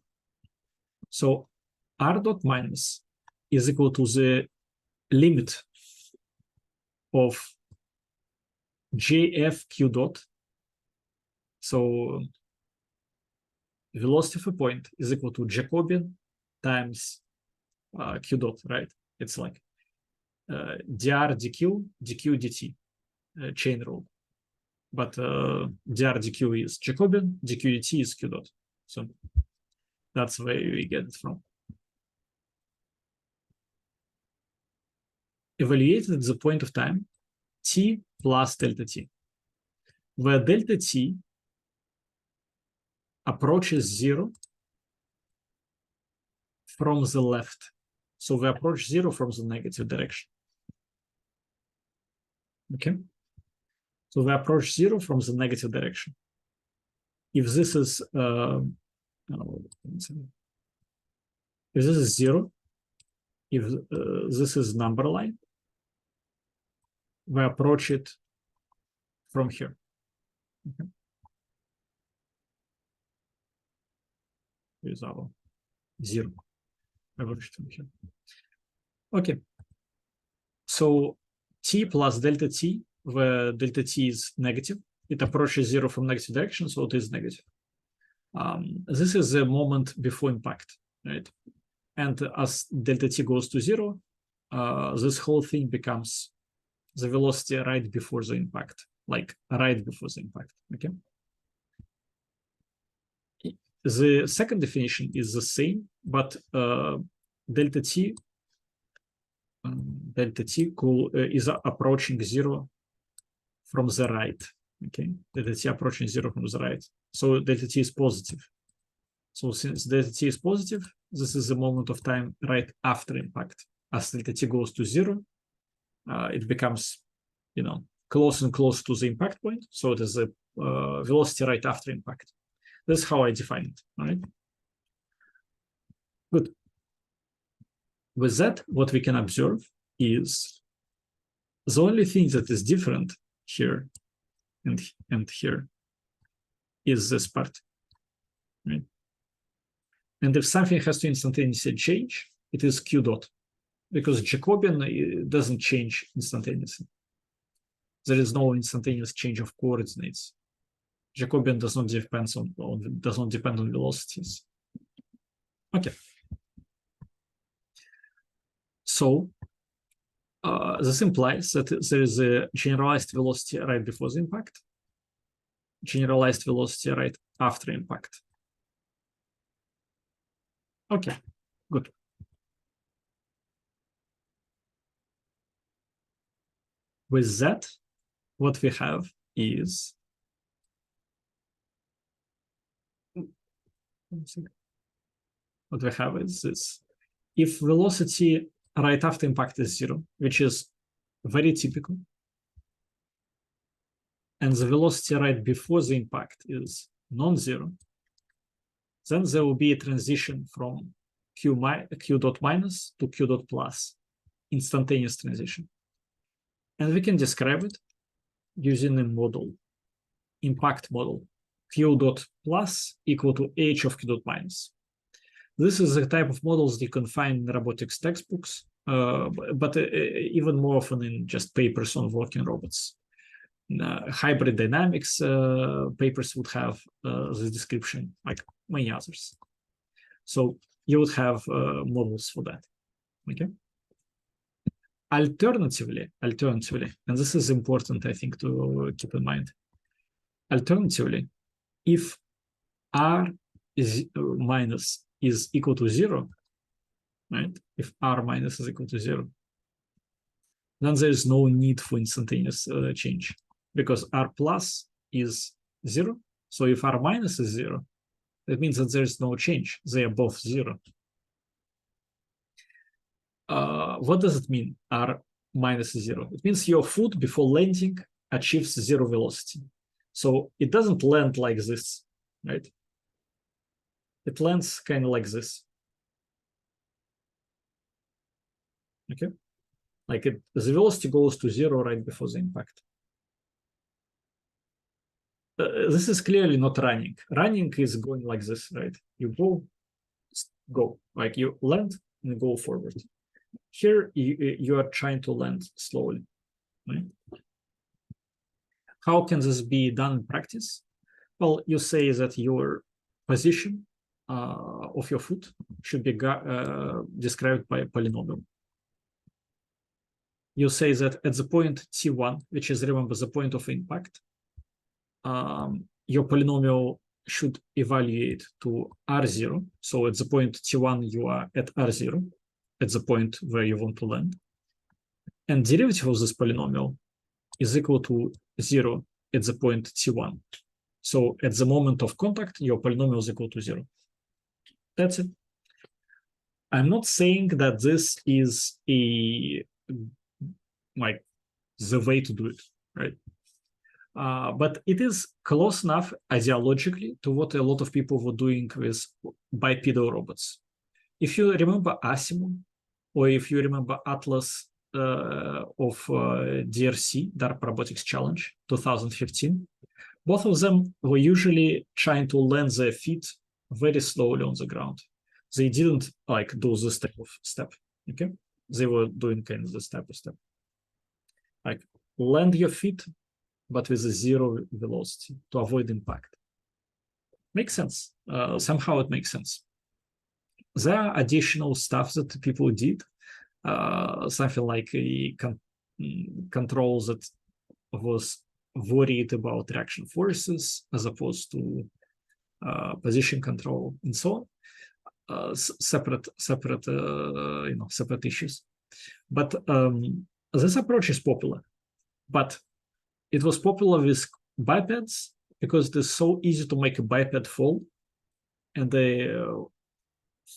So R dot minus is equal to the limit of JF Q dot. So velocity of a point is equal to Jacobian times Q dot, right? It's like dr dq, dq dt, chain rule. But dr dq is Jacobian, dq dt is Q dot. So that's where we get it from. Evaluated at the point of time t plus delta t, where delta t approaches 0 from the left. So we approach 0 from the negative direction. Okay. So we approach 0 from the negative direction. If this is if this is 0, if this is number line, we approach it from here. Okay. Here's our 0. Approach it from here. Okay. So t plus delta t, where delta t is negative, it approaches 0 from negative direction, so it is negative. This is the moment before impact, right? And as delta t goes to 0, this whole thing becomes the velocity right before the impact, like right before the impact, okay? The second definition is the same, but delta t is approaching 0 from the right, okay? Delta t approaching 0 from the right. So delta t is positive. So since delta t is positive, this is the moment of time right after impact. As delta t goes to 0, it becomes, closer and closer to the impact point. So it is a velocity right after impact. This is how I define it, all right? Good. With that, what we can observe is the only thing that is different here and here is this part, right? And if something has to instantaneously change, it is Q dot, because Jacobian doesn't change instantaneously. There is no instantaneous change of coordinates. Jacobian does not depend on velocities. Okay. So this implies that there is a generalized velocity right before the impact, generalized velocity right after impact. Okay, good. With that, what we have is this. If velocity right after impact is 0, which is very typical, and the velocity right before the impact is non-zero, then there will be a transition from Q dot minus to Q dot plus, instantaneous transition. And we can describe it using a model, impact model, Q dot plus equal to H of Q dot minus. This is the type of models you can find in robotics textbooks, but even more often in just papers on working robots. Hybrid dynamics papers would have this description, like many others. So you would have models for that, okay? Alternatively, and this is important, I think, to keep in mind. Alternatively, if R is minus is equal to 0, right? If R minus is equal to 0, then there is no need for instantaneous change, because R plus is 0. So if R minus is 0, that means that there is no change. They are both 0. what does it mean, r minus 0? It means your foot before landing achieves 0 velocity. So it doesn't land like this, right? It lands kind of like this. Okay, like the velocity goes to 0 right before the impact. This is clearly not running. Running is going like this, right? You go, like you land and go forward. Here, you are trying to land slowly, right? How can this be done in practice? Well, you say that your position of your foot should be described by a polynomial. You say that at the point T1, which is, remember, the point of impact, your polynomial should evaluate to R0. So at the point T1, you are at R0, at the point where you want to land. And derivative of this polynomial is equal to 0 at the point T1. So at the moment of contact, your polynomial is equal to 0. That's it. I'm not saying that this is like the way to do it, right? But it is close enough ideologically to what a lot of people were doing with bipedal robots. If you remember Asimov, or if you remember Atlas of DRC, DARPA Robotics Challenge 2015, both of them were usually trying to land their feet very slowly on the ground. They didn't like do this type of step, okay? They were doing kind of this type of step. Like land your feet, but with a 0 velocity to avoid impact. Makes sense. Somehow it makes sense. There are additional stuff that people did, something like a control that was worried about reaction forces as opposed to position control and so on. Separate issues. But this approach is popular. But it was popular with bipeds because it is so easy to make a biped fall, and the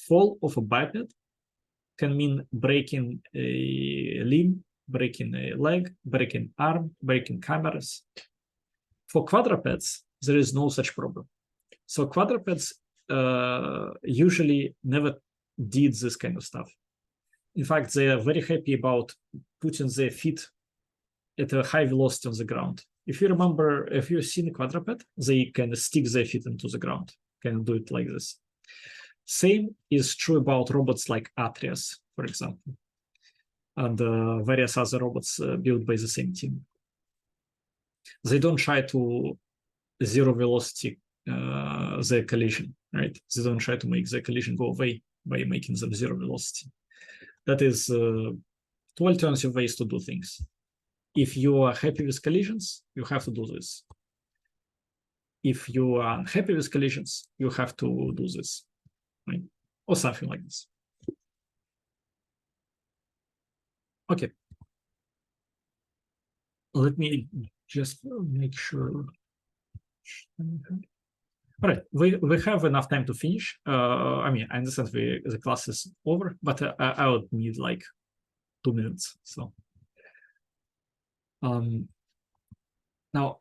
fall of a biped can mean breaking a limb, breaking a leg, breaking arm, breaking cameras. For quadrupeds, there is no such problem. So quadrupeds usually never did this kind of stuff. In fact, they are very happy about putting their feet at a high velocity on the ground. If you remember, if you've seen a quadruped, they can stick their feet into the ground, can do it like this. Same is true about robots like Atreus, for example, and various other robots built by the same team. They don't try to 0 velocity their collision, right? They don't try to make the collision go away by making them 0 velocity. That is two alternative ways to do things. If you are happy with collisions, you have to do this. If you are unhappy with collisions, you have to do this, right? Or something like this. Okay. Let me just make sure. All right, we have enough time to finish. I mean, I understand the class is over, but I would need like 2 minutes. So now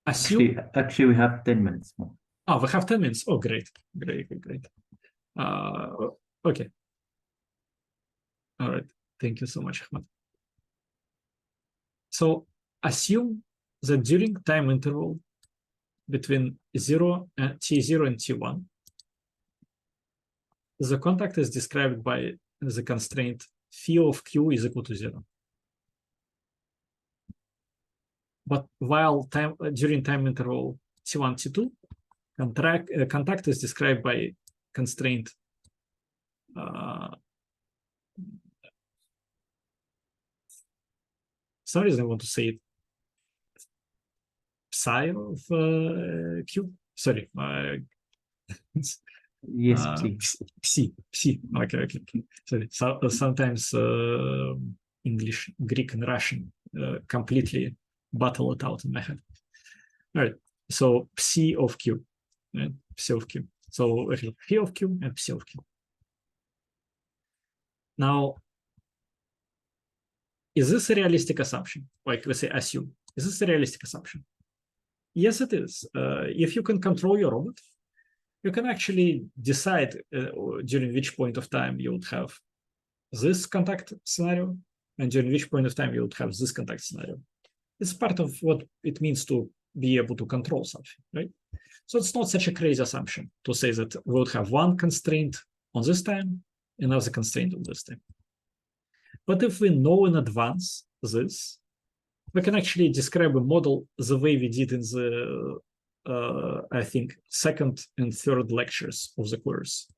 assume actually we have 10 minutes more. Oh, we have 10 minutes. Oh, great. Okay. All right. Thank you so much, Ahmed. So assume that during time interval between T0 and T1, the contact is described by the constraint phi of Q is equal to 0. But while during time interval T1, T2, contact is described by constraint some reason I want to say it psi of Q. Sorry. Yes, please. Psi. Okay. Sorry. So, sometimes English, Greek, and Russian completely battle it out in my head. All right. So psi of Q. Right? Psi of Q. So we have phi of Q and psi of Q. Now, Is this a realistic assumption? Like, let's say, assume. Is this a realistic assumption? Yes, it is. If you can control your robot, you can actually decide during which point of time you would have this contact scenario, and during which point of time you would have this contact scenario. It's part of what it means to be able to control something, right? So it's not such a crazy assumption to say that we would have one constraint on this time, another constraint on this time. But if we know in advance this, we can actually describe a model the way we did in the, I think, second and third lectures of the course,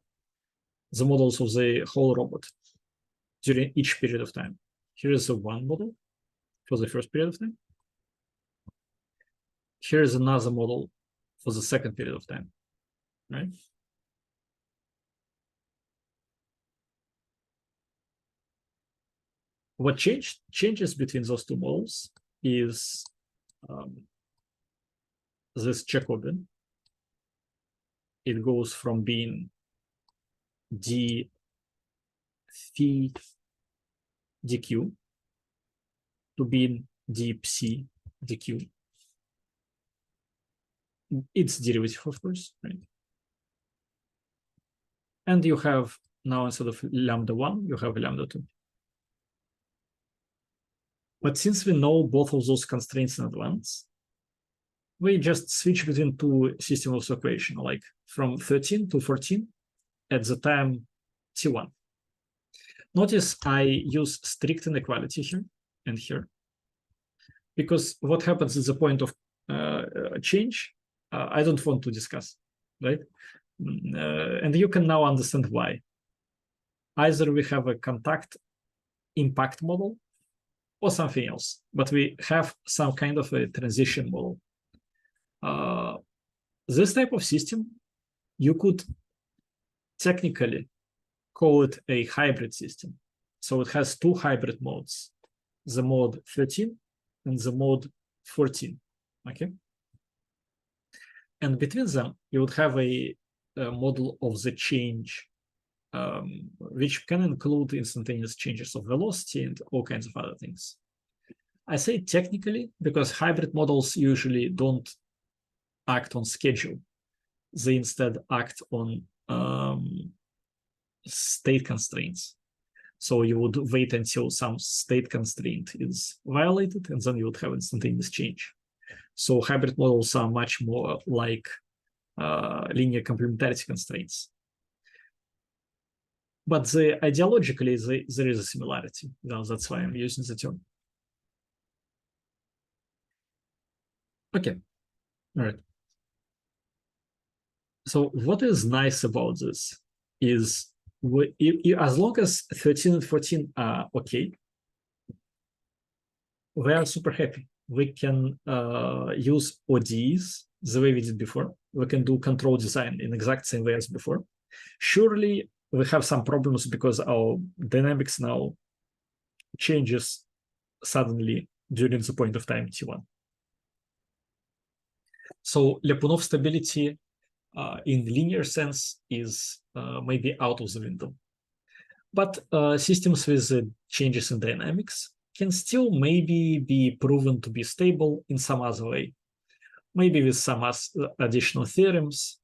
the models of the whole robot during each period of time. Here is the one model for the first period of time. Here is another model for the second period of time, right? What changes between those two models is this Jacobian. It goes from being d phi dq to being d psi dq. It's derivative, of course, right? And you have now, instead of lambda 1, you have lambda 2. But since we know both of those constraints in advance, we just switch between two systems of equation, like from 13 to 14 at the time t1. Notice I use strict inequality here and here, because what happens at the point of change, I don't want to discuss, right? And you can now understand why. Either we have a contact impact model or something else, but we have some kind of a transition model. This type of system, you could technically call it a hybrid system. So it has two hybrid modes, the mode 13 and the mode 14, okay? And between them, you would have a model of the change, which can include instantaneous changes of velocity and all kinds of other things. I say technically because hybrid models usually don't act on schedule. They instead act on state constraints. So you would wait until some state constraint is violated, and then you would have instantaneous change. So hybrid models are much more like linear complementarity constraints. But ideologically, there is a similarity. That's why I'm using the term. Okay, all right. So what is nice about this is as long as 13 and 14 are okay, we are super happy. We can use ODEs the way we did before. We can do control design in exact same way as before. Surely we have some problems because our dynamics now changes suddenly during the point of time t1. So Lyapunov stability in the linear sense is maybe out of the window. But systems with changes in dynamics can still maybe be proven to be stable in some other way. Maybe with some additional theorems.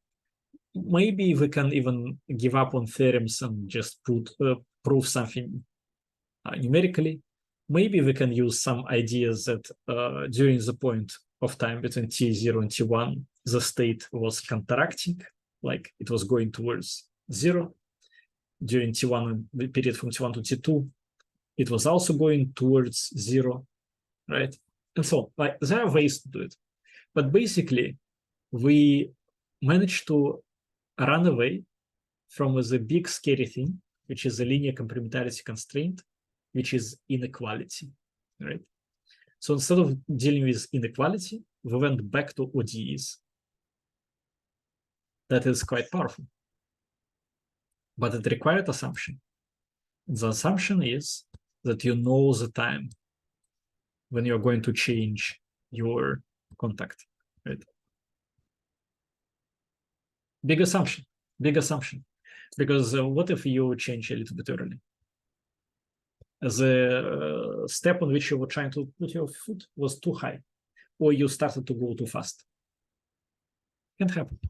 Maybe we can even give up on theorems and just prove something numerically. Maybe we can use some ideas that during the point of time between t0 and t1, the state was contracting, like it was going towards 0. During t1, the period from t1 to t2, it was also going towards 0, right? And so like there are ways to do it. But basically, we managed to run away from the big scary thing, which is the linear complementarity constraint, which is inequality, right? So instead of dealing with inequality, we went back to ODEs. That is quite powerful. But it required assumption. The assumption is that you know the time when you're going to change your contact, right? Big assumption. Because what if you change a little bit early? the step on which you were trying to put your foot was too high, or you started to go too fast. Can happen.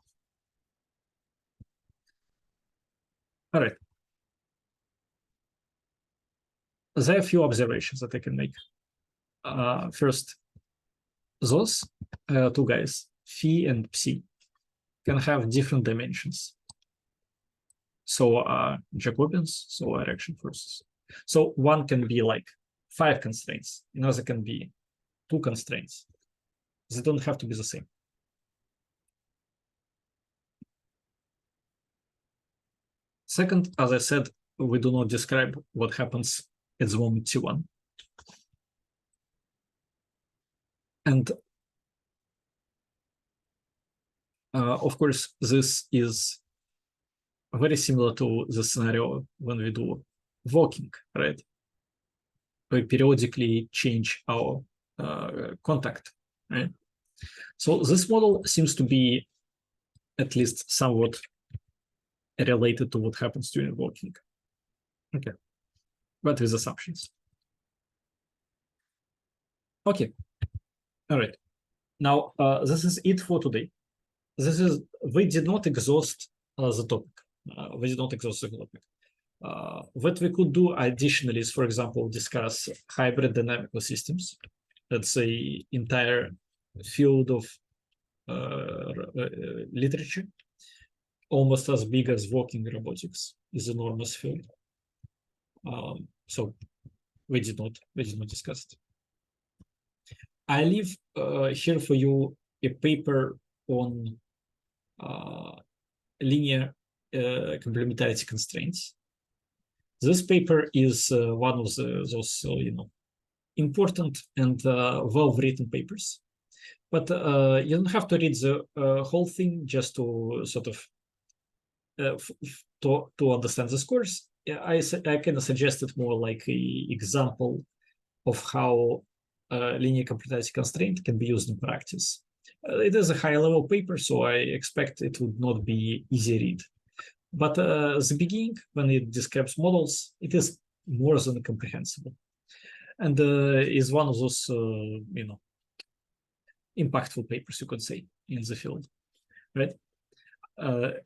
All right. There are a few observations that I can make. First, those two guys, phi and psi, can have different dimensions. So Jacobians, so erection forces. So one can be like 5 constraints, another can be 2 constraints. They don't have to be the same. Second, as I said, we do not describe what happens at the moment T1. And of course, this is very similar to the scenario when we do walking, right? We periodically change our contact, right? So this model seems to be at least somewhat related to what happens during walking. Okay, but with assumptions. Okay, all right. Now, this is it for today. We did not exhaust the topic. We did not exhaust the topic. What we could do additionally is, for example, discuss hybrid dynamical systems. That's an entire field of literature, almost as big as walking robotics, is an enormous field. So we did not discuss it. I leave here for you a paper on linear complementarity constraints. This paper is one of those important and well-written papers. But you don't have to read the whole thing just to sort of to understand this course. I kind of suggested more like an example of how linear complementarity constraint can be used in practice. It is a high-level paper, so I expect it would not be easy read. But the beginning, when it describes models, it is more than comprehensible, and is one of those impactful papers, you could say, in the field, right? I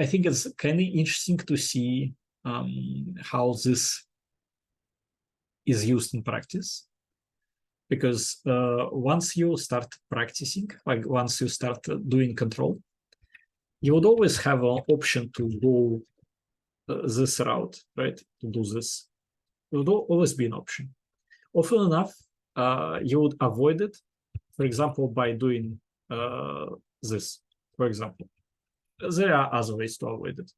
think it's kind of interesting to see how this is used in practice, because once you start practicing, like once you start doing control, you would always have an option to go this route, right? To do this. It would always be an option. Often enough, you would avoid it, for example, by doing this, for example. There are other ways to avoid it.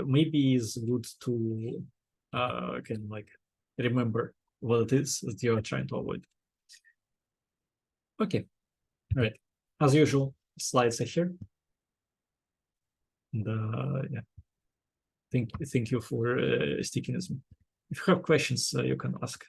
Maybe is good to kind of like remember what it is that you are trying to avoid. Okay, all right. As usual, slides are here. And yeah, thank you for sticking with me. If you have questions, you can ask.